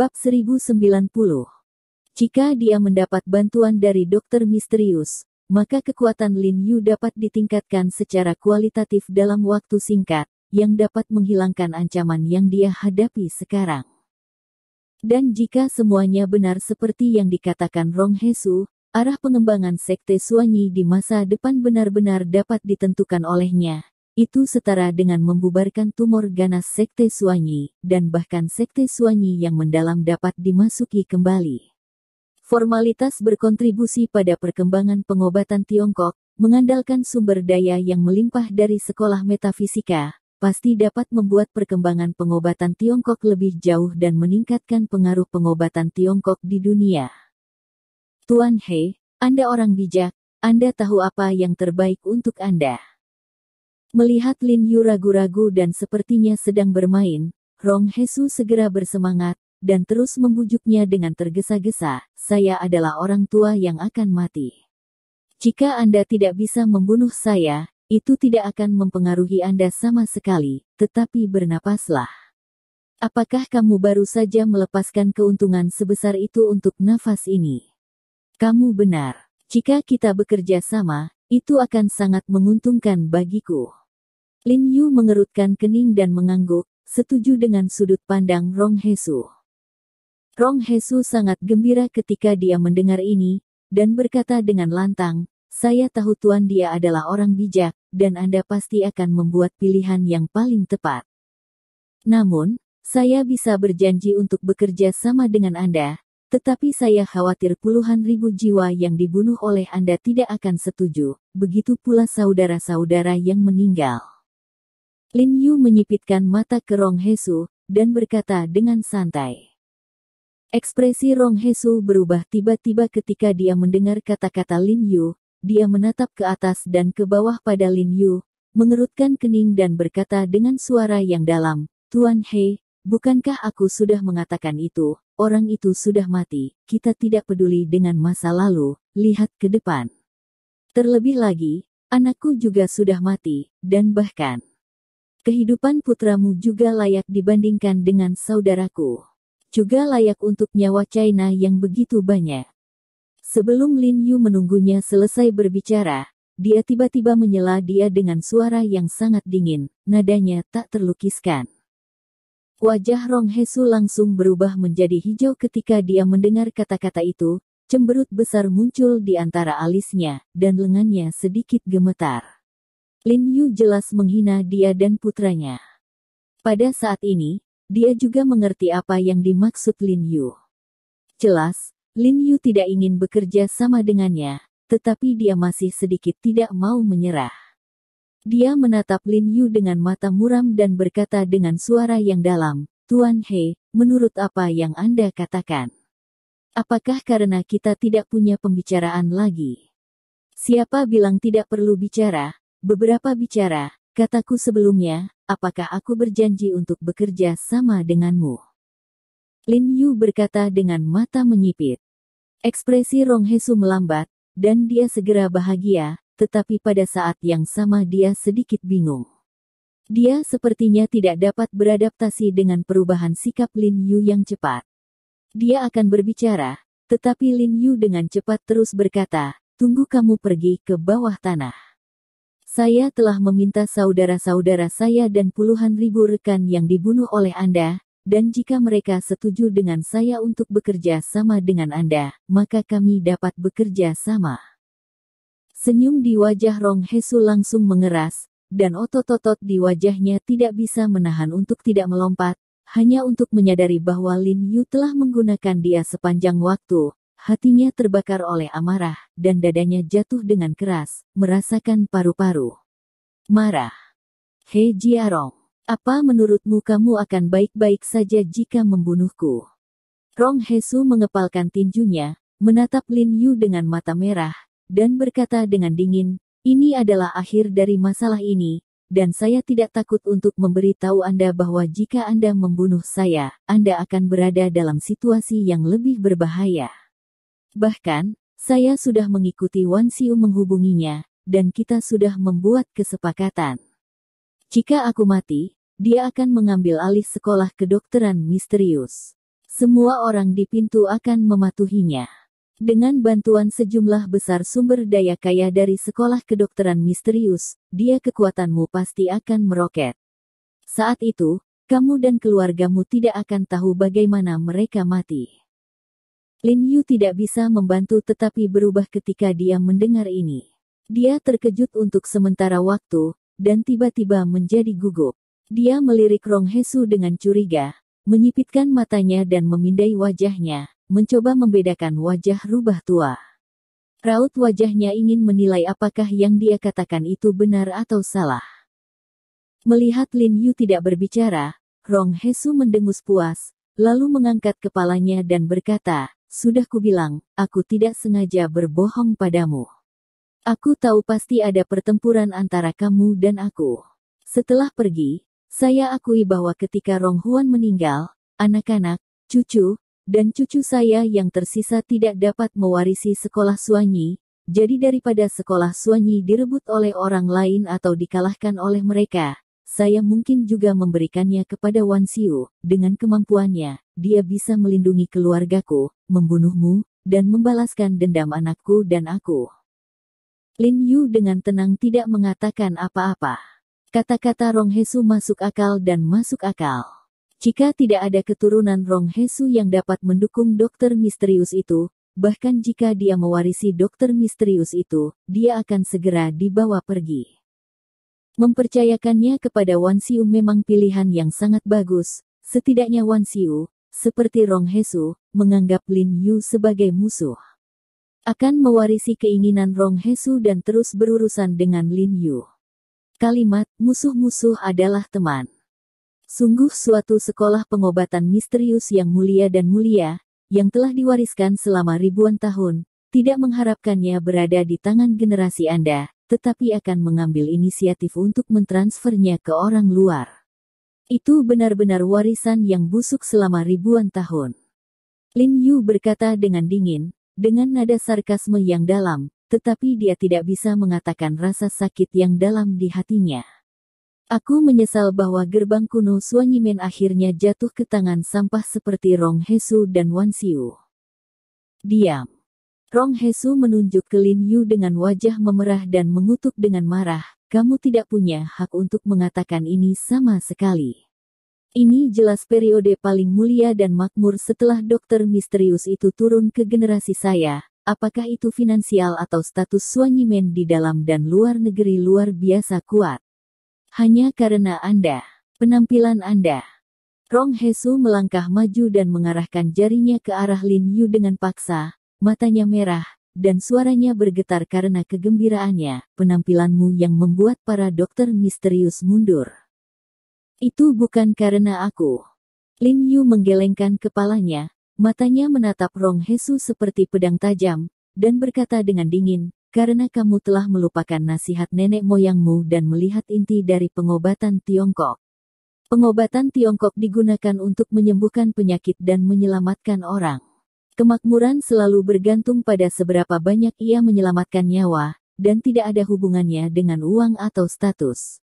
Bab 1090. Jika dia mendapat bantuan dari dokter misterius, maka kekuatan Lin Yu dapat ditingkatkan secara kualitatif dalam waktu singkat, yang dapat menghilangkan ancaman yang dia hadapi sekarang. Dan jika semuanya benar seperti yang dikatakan Rong Hesu, arah pengembangan Sekte Suanyi di masa depan benar-benar dapat ditentukan olehnya. Itu setara dengan membubarkan tumor ganas Sekte Suanyi, dan bahkan Sekte Suanyi yang mendalam dapat dimasuki kembali. Formalitas berkontribusi pada perkembangan pengobatan Tiongkok, mengandalkan sumber daya yang melimpah dari sekolah metafisika, pasti dapat membuat perkembangan pengobatan Tiongkok lebih jauh dan meningkatkan pengaruh pengobatan Tiongkok di dunia. Tuan He, Anda orang bijak, Anda tahu apa yang terbaik untuk Anda. Melihat Lin Yu ragu-ragu dan sepertinya sedang bermain, Rong Hesu segera bersemangat, dan terus membujuknya dengan tergesa-gesa, saya adalah orang tua yang akan mati. Jika Anda tidak bisa membunuh saya, itu tidak akan mempengaruhi Anda sama sekali, tetapi bernapaslah. Apakah kamu baru saja melepaskan keuntungan sebesar itu untuk nafas ini? Kamu benar. Jika kita bekerja sama, itu akan sangat menguntungkan bagiku. Lin Yu mengerutkan kening dan mengangguk, setuju dengan sudut pandang Rong Hesu. Rong Hesu sangat gembira ketika dia mendengar ini, dan berkata dengan lantang, saya tahu Tuan dia adalah orang bijak, dan Anda pasti akan membuat pilihan yang paling tepat. Namun, saya bisa berjanji untuk bekerja sama dengan Anda, tetapi saya khawatir puluhan ribu jiwa yang dibunuh oleh Anda tidak akan setuju, begitu pula saudara-saudara yang meninggal. Lin Yu menyipitkan mata ke Rong Hesu, dan berkata dengan santai. Ekspresi Rong Hesu berubah tiba-tiba ketika dia mendengar kata-kata Lin Yu. Dia menatap ke atas dan ke bawah pada Lin Yu, mengerutkan kening dan berkata dengan suara yang dalam, Tuan He, bukankah aku sudah mengatakan itu, orang itu sudah mati, kita tidak peduli dengan masa lalu, lihat ke depan. Terlebih lagi, anakku juga sudah mati, dan bahkan, kehidupan putramu juga layak dibandingkan dengan saudaraku. Juga layak untuk nyawa China yang begitu banyak. Sebelum Lin Yu menunggunya selesai berbicara, dia tiba-tiba menyela dia dengan suara yang sangat dingin, nadanya tak terlukiskan. Wajah Rong Hesu langsung berubah menjadi hijau ketika dia mendengar kata-kata itu, cemberut besar muncul di antara alisnya, dan lengannya sedikit gemetar. Lin Yu jelas menghina dia dan putranya. Pada saat ini, dia juga mengerti apa yang dimaksud Lin Yu. Jelas, Lin Yu tidak ingin bekerja sama dengannya, tetapi dia masih sedikit tidak mau menyerah. Dia menatap Lin Yu dengan mata muram dan berkata dengan suara yang dalam, Tuan He, menurut apa yang Anda katakan? Apakah karena kita tidak punya pembicaraan lagi? Siapa bilang tidak perlu bicara? Beberapa bicara, kataku sebelumnya, apakah aku berjanji untuk bekerja sama denganmu? Lin Yu berkata dengan mata menyipit. Ekspresi Rong Hesu melambat, dan dia segera bahagia, tetapi pada saat yang sama dia sedikit bingung. Dia sepertinya tidak dapat beradaptasi dengan perubahan sikap Lin Yu yang cepat. Dia akan berbicara, tetapi Lin Yu dengan cepat terus berkata, tunggu kamu pergi ke bawah tanah. Saya telah meminta saudara-saudara saya dan puluhan ribu rekan yang dibunuh oleh Anda, dan jika mereka setuju dengan saya untuk bekerja sama dengan Anda, maka kami dapat bekerja sama. Senyum di wajah Rong Hesu langsung mengeras, dan otot-otot di wajahnya tidak bisa menahan untuk tidak melompat, hanya untuk menyadari bahwa Lin Yu telah menggunakan dia sepanjang waktu. Hatinya terbakar oleh amarah, dan dadanya jatuh dengan keras, merasakan paru-paru. Marah. He Jiarong, apa menurutmu kamu akan baik-baik saja jika membunuhku? Rong Hesu mengepalkan tinjunya, menatap Lin Yu dengan mata merah, dan berkata dengan dingin, ini adalah akhir dari masalah ini, dan saya tidak takut untuk memberitahu Anda bahwa jika Anda membunuh saya, Anda akan berada dalam situasi yang lebih berbahaya. Bahkan, saya sudah mengikuti Wan Xiu menghubunginya, dan kita sudah membuat kesepakatan. Jika aku mati, dia akan mengambil alih sekolah kedokteran misterius. semua orang di pintu akan mematuhinya. Dengan bantuan sejumlah besar sumber daya kaya dari sekolah kedokteran misterius, kekuatanmu pasti akan meroket. Saat itu, kamu dan keluargamu tidak akan tahu bagaimana mereka mati. Lin Yu tidak bisa membantu tetapi berubah ketika dia mendengar ini. Dia terkejut untuk sementara waktu, dan tiba-tiba menjadi gugup. Dia melirik Rong Hesu dengan curiga, menyipitkan matanya dan memindai wajahnya, mencoba membedakan wajah rubah tua. Raut wajahnya ingin menilai apakah yang dia katakan itu benar atau salah. Melihat Lin Yu tidak berbicara, Rong Hesu mendengus puas, lalu mengangkat kepalanya dan berkata, "Sudah kubilang, aku tidak sengaja berbohong padamu. Aku tahu pasti ada pertempuran antara kamu dan aku." Setelah pergi, saya akui bahwa ketika Rong Huan meninggal, anak-anak, cucu, dan cucu saya yang tersisa tidak dapat mewarisi sekolah Suanyi, jadi daripada sekolah Suanyi direbut oleh orang lain atau dikalahkan oleh mereka, saya mungkin juga memberikannya kepada Wan Xiu. Dengan kemampuannya, dia bisa melindungi keluargaku, membunuhmu, dan membalaskan dendam anakku dan aku. Lin Yu dengan tenang tidak mengatakan apa-apa. Kata-kata Rong Hesu masuk akal dan masuk akal. Jika tidak ada keturunan Rong Hesu yang dapat mendukung dokter misterius itu, bahkan jika dia mewarisi dokter misterius itu, dia akan segera dibawa pergi. Mempercayakannya kepada Wan Xiu memang pilihan yang sangat bagus. Setidaknya Wan Xiu, seperti Rong Hesu, menganggap Lin Yu sebagai musuh. Akan mewarisi keinginan Rong Hesu dan terus berurusan dengan Lin Yu. Kalimat musuh-musuh adalah teman. Sungguh suatu sekolah pengobatan misterius yang mulia dan mulia, yang telah diwariskan selama ribuan tahun, tidak mengharapkannya berada di tangan generasi Anda, tetapi akan mengambil inisiatif untuk mentransfernya ke orang luar. Itu benar-benar warisan yang busuk selama ribuan tahun. Lin Yu berkata dengan dingin, dengan nada sarkasme yang dalam, tetapi dia tidak bisa mengatakan rasa sakit yang dalam di hatinya. Aku menyesal bahwa gerbang kuno Suanyimen akhirnya jatuh ke tangan sampah seperti Rong Hesu dan Wan Xiu. Diam. Rong Hesu menunjuk ke Lin Yu dengan wajah memerah dan mengutuk dengan marah, "Kamu tidak punya hak untuk mengatakan ini sama sekali. Ini jelas periode paling mulia dan makmur setelah dokter misterius itu turun ke generasi saya. Apakah itu finansial atau status Suanyimen di dalam dan luar negeri luar biasa kuat. Hanya karena Anda, penampilan Anda." Rong Hesu melangkah maju dan mengarahkan jarinya ke arah Lin Yu dengan paksa, matanya merah, dan suaranya bergetar karena kegembiraannya. "Penampilanmu yang membuat para dokter misterius mundur. Itu bukan karena aku." Lin Yu menggelengkan kepalanya, matanya menatap Rong Hesu seperti pedang tajam, dan berkata dengan dingin, "Karena kamu telah melupakan nasihat nenek moyangmu dan melihat inti dari pengobatan Tiongkok. Pengobatan Tiongkok digunakan untuk menyembuhkan penyakit dan menyelamatkan orang. Kemakmuran selalu bergantung pada seberapa banyak ia menyelamatkan nyawa, dan tidak ada hubungannya dengan uang atau status."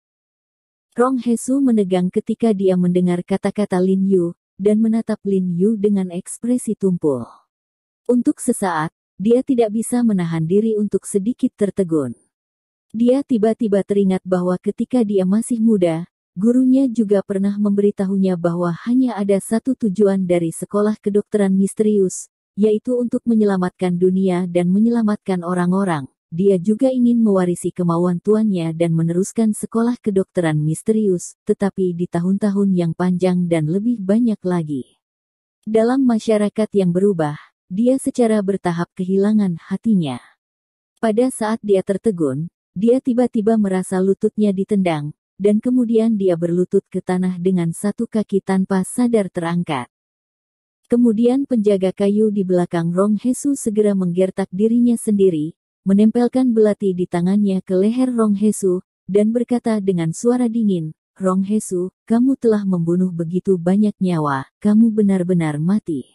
Rong Hesu menegang ketika dia mendengar kata-kata Lin Yu, dan menatap Lin Yu dengan ekspresi tumpul. Untuk sesaat, dia tidak bisa menahan diri untuk sedikit tertegun. Dia tiba-tiba teringat bahwa ketika dia masih muda, gurunya juga pernah memberitahunya bahwa hanya ada satu tujuan dari sekolah kedokteran misterius, yaitu untuk menyelamatkan dunia dan menyelamatkan orang-orang. Dia juga ingin mewarisi kemauan tuannya dan meneruskan sekolah kedokteran misterius, tetapi di tahun-tahun yang panjang dan lebih banyak lagi. Dalam masyarakat yang berubah, dia secara bertahap kehilangan hatinya. Pada saat dia tertegun, dia tiba-tiba merasa lututnya ditendang, dan kemudian dia berlutut ke tanah dengan satu kaki tanpa sadar terangkat. Kemudian penjaga kayu di belakang Rong Hesu segera menggertak dirinya sendiri, menempelkan belati di tangannya ke leher Rong Hesu, dan berkata dengan suara dingin, "Rong Hesu, kamu telah membunuh begitu banyak nyawa, kamu benar-benar mati."